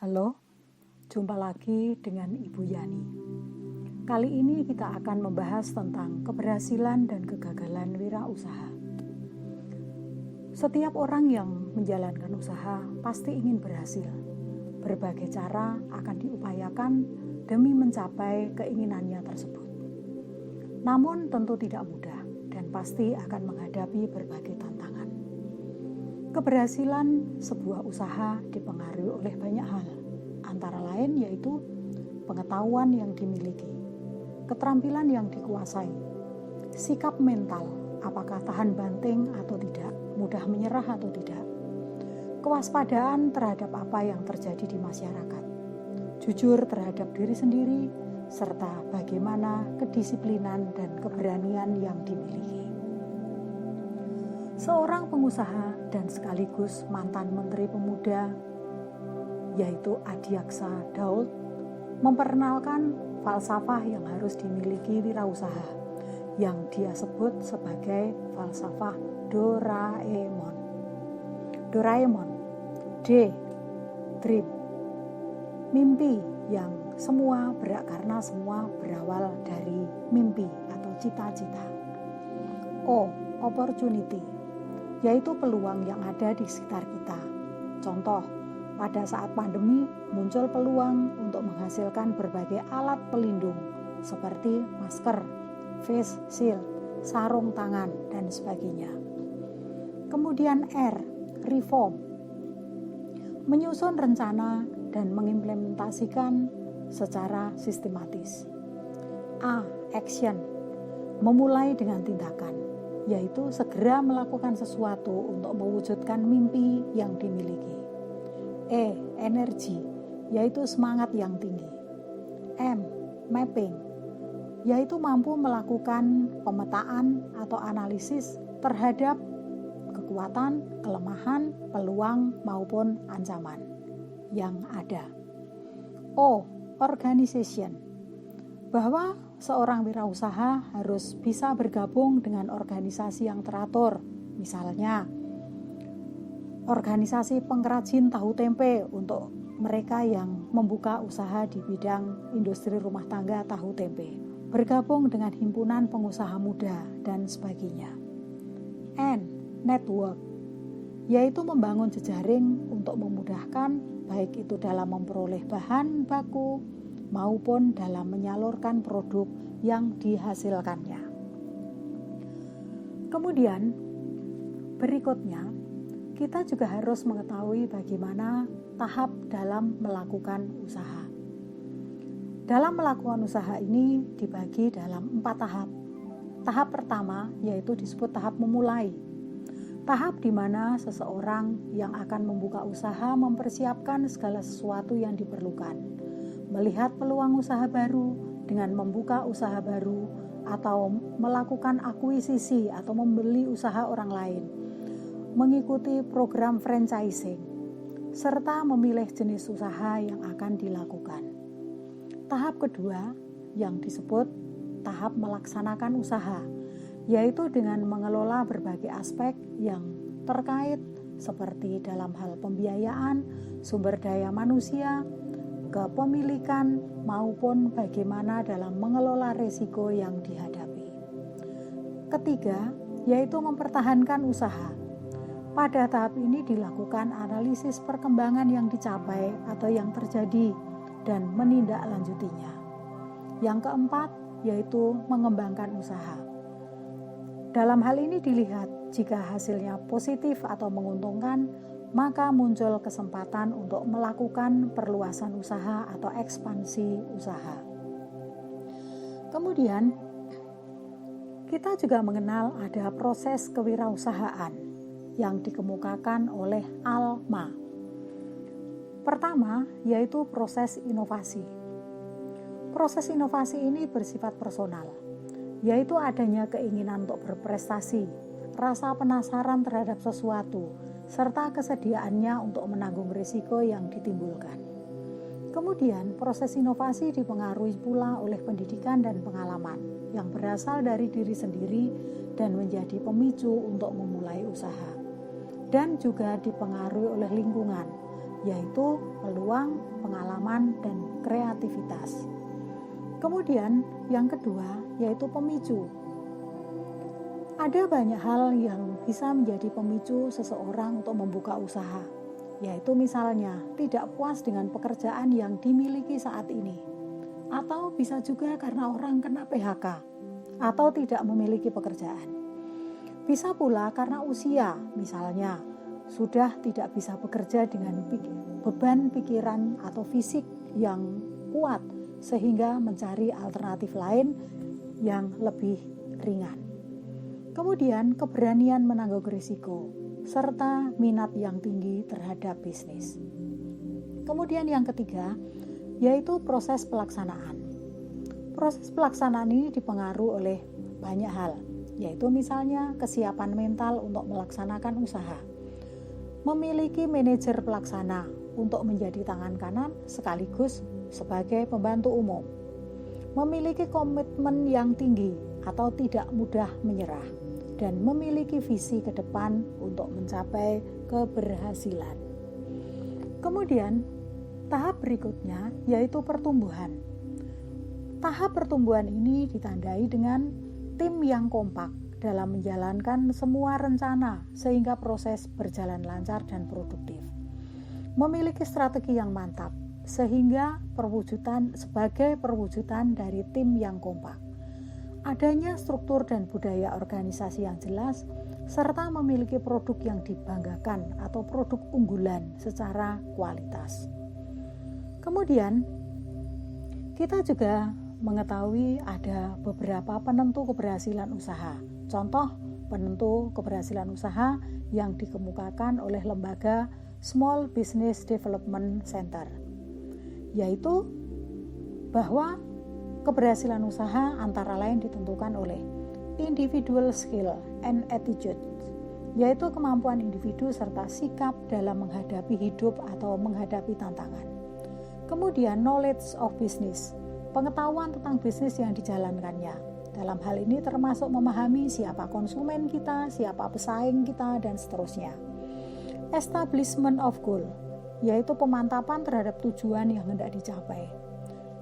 Halo, jumpa lagi dengan Ibu Yani. Kali ini kita akan membahas tentang keberhasilan dan kegagalan wirausaha. Setiap orang yang menjalankan usaha pasti ingin berhasil. Berbagai cara akan diupayakan demi mencapai keinginannya tersebut. Namun tentu tidak mudah dan pasti akan menghadapi berbagai tantangan. Keberhasilan sebuah usaha dipengaruhi oleh banyak hal, antara lain yaitu pengetahuan yang dimiliki, keterampilan yang dikuasai, sikap mental, apakah tahan banting atau tidak, mudah menyerah atau tidak, kewaspadaan terhadap apa yang terjadi di masyarakat, jujur terhadap diri sendiri, serta bagaimana kedisiplinan dan keberanian yang dimiliki. Seorang pengusaha dan sekaligus mantan Menteri Pemuda, yaitu Adiaksa Daud, memperkenalkan falsafah yang harus dimiliki wirausaha, yang dia sebut sebagai falsafah Doraemon. Doraemon, D, dream, mimpi yang semua karena semua berawal dari mimpi atau cita-cita. O, opportunity, yaitu peluang yang ada di sekitar kita. Contoh, pada saat pandemi muncul peluang untuk menghasilkan berbagai alat pelindung seperti masker, face shield, sarung tangan, dan sebagainya. Kemudian R, reform, menyusun rencana dan mengimplementasikan secara sistematis. A, action, memulai dengan tindakan, yaitu segera melakukan sesuatu untuk mewujudkan mimpi yang dimiliki. E, energi, yaitu semangat yang tinggi. M, mapping, yaitu mampu melakukan pemetaan atau analisis terhadap kekuatan, kelemahan, peluang maupun ancaman yang ada. O, organization, bahwa seorang wirausaha harus bisa bergabung dengan organisasi yang teratur, misalnya organisasi pengrajin tahu tempe untuk mereka yang membuka usaha di bidang industri rumah tangga tahu tempe, bergabung dengan himpunan pengusaha muda, dan sebagainya. N, network, yaitu membangun jejaring untuk memudahkan baik itu dalam memperoleh bahan baku maupun dalam menyalurkan produk yang dihasilkannya. Kemudian, berikutnya, kita juga harus mengetahui bagaimana tahap dalam melakukan usaha. Dalam melakukan usaha ini dibagi dalam 4 tahap. Tahap pertama yaitu disebut tahap memulai. Tahap di mana seseorang yang akan membuka usaha mempersiapkan segala sesuatu yang diperlukan, melihat peluang usaha baru dengan membuka usaha baru atau melakukan akuisisi atau membeli usaha orang lain, mengikuti program franchising, serta memilih jenis usaha yang akan dilakukan. Tahap kedua yang disebut tahap melaksanakan usaha, yaitu dengan mengelola berbagai aspek yang terkait seperti dalam hal pembiayaan, sumber daya manusia, kepemilikan, maupun bagaimana dalam mengelola risiko yang dihadapi. Ketiga, yaitu mempertahankan usaha. Pada tahap ini dilakukan analisis perkembangan yang dicapai atau yang terjadi dan menindaklanjutinya. Yang keempat, yaitu mengembangkan usaha. Dalam hal ini dilihat jika hasilnya positif atau menguntungkan, maka muncul kesempatan untuk melakukan perluasan usaha atau ekspansi usaha. Kemudian, kita juga mengenal ada proses kewirausahaan yang dikemukakan oleh Alma. Pertama, yaitu proses inovasi. Proses inovasi ini bersifat personal, yaitu adanya keinginan untuk berprestasi, rasa penasaran terhadap sesuatu, serta kesediaannya untuk menanggung risiko yang ditimbulkan. Kemudian, proses inovasi dipengaruhi pula oleh pendidikan dan pengalaman yang berasal dari diri sendiri dan menjadi pemicu untuk memulai usaha. Dan juga dipengaruhi oleh lingkungan yaitu peluang, pengalaman, dan kreativitas. Kemudian yang kedua yaitu pemicu. Ada banyak hal yang bisa menjadi pemicu seseorang untuk membuka usaha, yaitu misalnya tidak puas dengan pekerjaan yang dimiliki saat ini, atau bisa juga karena orang kena PHK atau tidak memiliki pekerjaan. Bisa pula karena usia, misalnya sudah tidak bisa bekerja dengan beban pikiran atau fisik yang kuat sehingga mencari alternatif lain yang lebih ringan. Kemudian keberanian menanggung risiko serta minat yang tinggi terhadap bisnis. Kemudian yang ketiga yaitu proses pelaksanaan. Proses pelaksanaan ini dipengaruhi oleh banyak hal, yaitu misalnya kesiapan mental untuk melaksanakan usaha, memiliki manajer pelaksana untuk menjadi tangan kanan sekaligus sebagai pembantu umum, memiliki komitmen yang tinggi atau tidak mudah menyerah, dan memiliki visi ke depan untuk mencapai keberhasilan. Kemudian tahap berikutnya yaitu pertumbuhan. Tahap pertumbuhan ini ditandai dengan tim yang kompak dalam menjalankan semua rencana sehingga proses berjalan lancar dan produktif. Memiliki strategi yang mantap sehingga sebagai perwujudan dari tim yang kompak. Adanya struktur dan budaya organisasi yang jelas serta memiliki produk yang dibanggakan atau produk unggulan secara kualitas. Kemudian kita juga mengetahui ada beberapa penentu keberhasilan usaha. Contoh penentu keberhasilan usaha yang dikemukakan oleh lembaga Small Business Development Center, yaitu bahwa keberhasilan usaha antara lain ditentukan oleh individual skill and attitude, yaitu kemampuan individu serta sikap dalam menghadapi hidup atau menghadapi tantangan. Kemudian knowledge of business, pengetahuan tentang bisnis yang dijalankannya. Dalam hal ini termasuk memahami siapa konsumen kita, siapa pesaing kita, dan seterusnya. Establishment of goal, yaitu pemantapan terhadap tujuan yang hendak dicapai.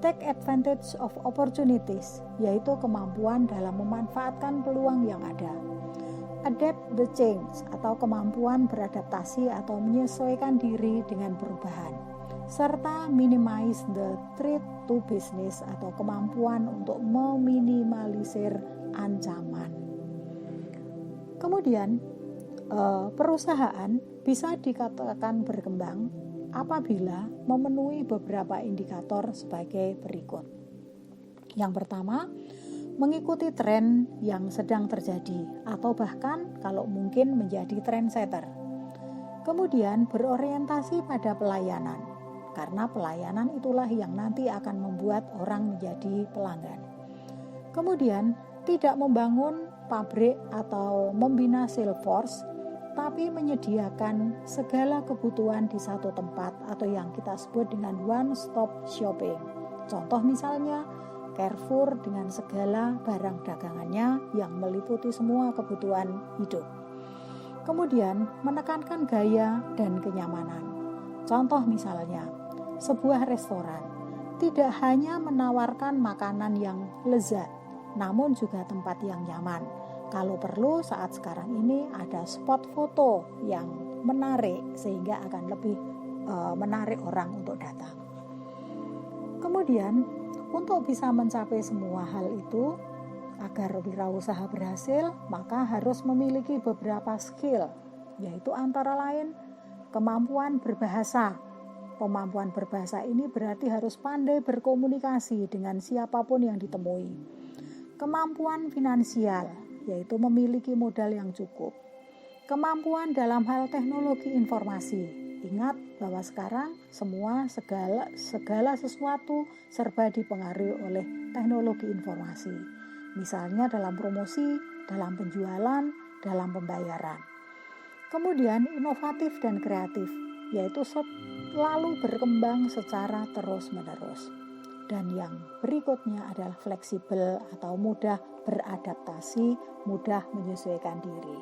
Take advantage of opportunities, yaitu kemampuan dalam memanfaatkan peluang yang ada. Adapt the change, atau kemampuan beradaptasi atau menyesuaikan diri dengan perubahan. Serta minimize the threat to business, atau kemampuan untuk meminimalisir ancaman. Kemudian perusahaan bisa dikatakan berkembang apabila memenuhi beberapa indikator sebagai berikut. Yang pertama, mengikuti tren yang sedang terjadi atau bahkan kalau mungkin menjadi trendsetter. Kemudian berorientasi pada pelayanan, karena pelayanan itulah yang nanti akan membuat orang menjadi pelanggan. Kemudian tidak membangun pabrik atau membina sales force, tapi menyediakan segala kebutuhan di satu tempat atau yang kita sebut dengan one stop shopping. Contoh misalnya Carrefour dengan segala barang dagangannya yang meliputi semua kebutuhan hidup. Kemudian menekankan gaya dan kenyamanan. Contoh misalnya sebuah restoran tidak hanya menawarkan makanan yang lezat, namun juga tempat yang nyaman. Kalau perlu saat sekarang ini ada spot foto yang menarik sehingga akan lebih menarik orang untuk datang. Kemudian untuk bisa mencapai semua hal itu, agar wirausaha berhasil, maka harus memiliki beberapa skill, yaitu antara lain kemampuan berbahasa. Kemampuan berbahasa ini berarti harus pandai berkomunikasi dengan siapapun yang ditemui. Kemampuan finansial, yaitu memiliki modal yang cukup. Kemampuan dalam hal teknologi informasi. Ingat bahwa sekarang segala sesuatu serba dipengaruhi oleh teknologi informasi. Misalnya dalam promosi, dalam penjualan, dalam pembayaran. Kemudian inovatif dan kreatif, yaitu selalu berkembang secara terus-menerus. Dan yang berikutnya adalah fleksibel atau mudah beradaptasi, mudah menyesuaikan diri.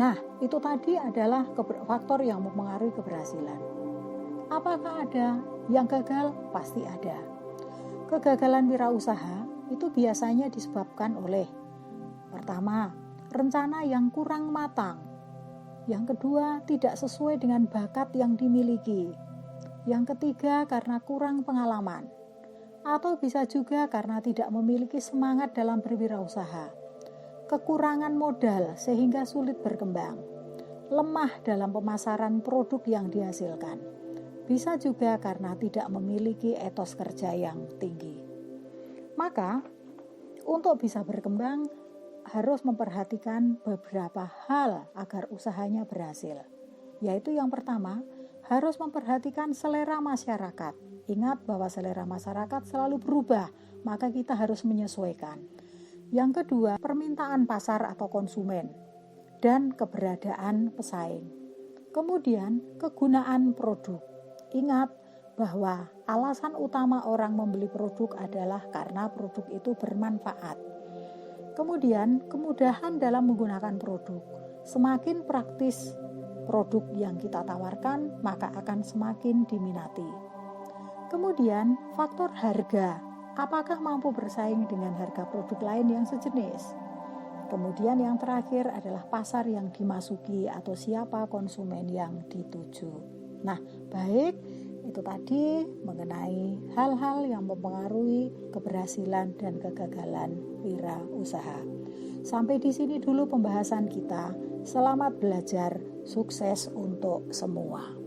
Nah, itu tadi adalah faktor yang mempengaruhi keberhasilan. Apakah ada yang gagal? Pasti ada. Kegagalan wirausaha itu biasanya disebabkan oleh: pertama, rencana yang kurang matang. Yang kedua, tidak sesuai dengan bakat yang dimiliki. Yang ketiga, karena kurang pengalaman. Atau bisa juga karena tidak memiliki semangat dalam berwirausaha. Kekurangan modal sehingga sulit berkembang, lemah dalam pemasaran produk yang dihasilkan. Bisa juga karena tidak memiliki etos kerja yang tinggi. Maka, untuk bisa berkembang, harus memperhatikan beberapa hal agar usahanya berhasil. Yaitu yang pertama, harus memperhatikan selera masyarakat. Ingat bahwa selera masyarakat selalu berubah, maka kita harus menyesuaikan. Yang kedua, permintaan pasar atau konsumen dan keberadaan pesaing. Kemudian, kegunaan produk. Ingat bahwa alasan utama orang membeli produk adalah karena produk itu bermanfaat. Kemudian, kemudahan dalam menggunakan produk. Semakin praktis produk yang kita tawarkan, maka akan semakin diminati. Kemudian, faktor harga. Apakah mampu bersaing dengan harga produk lain yang sejenis? Kemudian yang terakhir adalah pasar yang dimasuki atau siapa konsumen yang dituju. Nah, baik, itu tadi mengenai hal-hal yang mempengaruhi keberhasilan dan kegagalan wirausaha. Sampai di sini dulu pembahasan kita. Selamat belajar, sukses untuk semua.